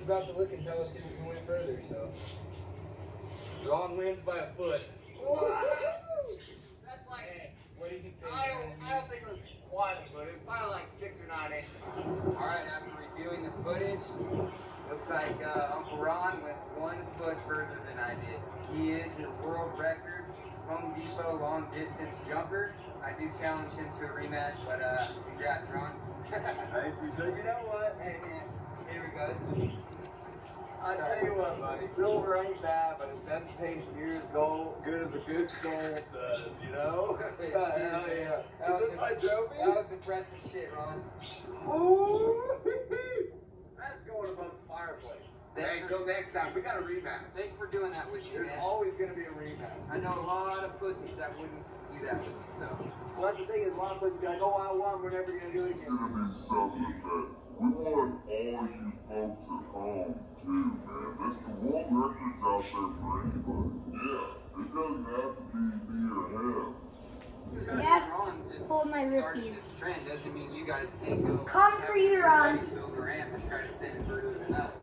about to look and tell us who went further, so. Ron wins by a foot. That's like, Hey, what do you think? I don't think it was quite a foot. It was probably like 6 or 9 inches. Alright, after reviewing the footage, looks like Uncle Ron went 1 foot further than I did. He is your world record Home Depot long distance jumper. I do challenge him to a rematch, but congrats, Ron. I appreciate it. You know what? Hey, man, here we go. This is, I tell you what, buddy, silver ain't bad, but it doesn't taste near as good as a good gold does, you know? Hell yeah. Is this my trophy? That was impressive shit, Ron. Ooh, that's going above the fireplace. Hey, until next time, we got a rematch. Thanks for doing that with me, There's man. always going to be a rematch. I know a lot of pussies that wouldn't do that with me, so. Well, that's the thing is, a lot of places be like, oh, I won, we're never going to do it again. It's gonna be something that we want all you folks at home too, man. The world record's out there for anybody. Yeah, it doesn't have to be me or him. Yeah, Ron just hold my started rookie. this trend doesn't mean you guys can't go. Come for you, Ron. Build a ramp and try to send it further than us.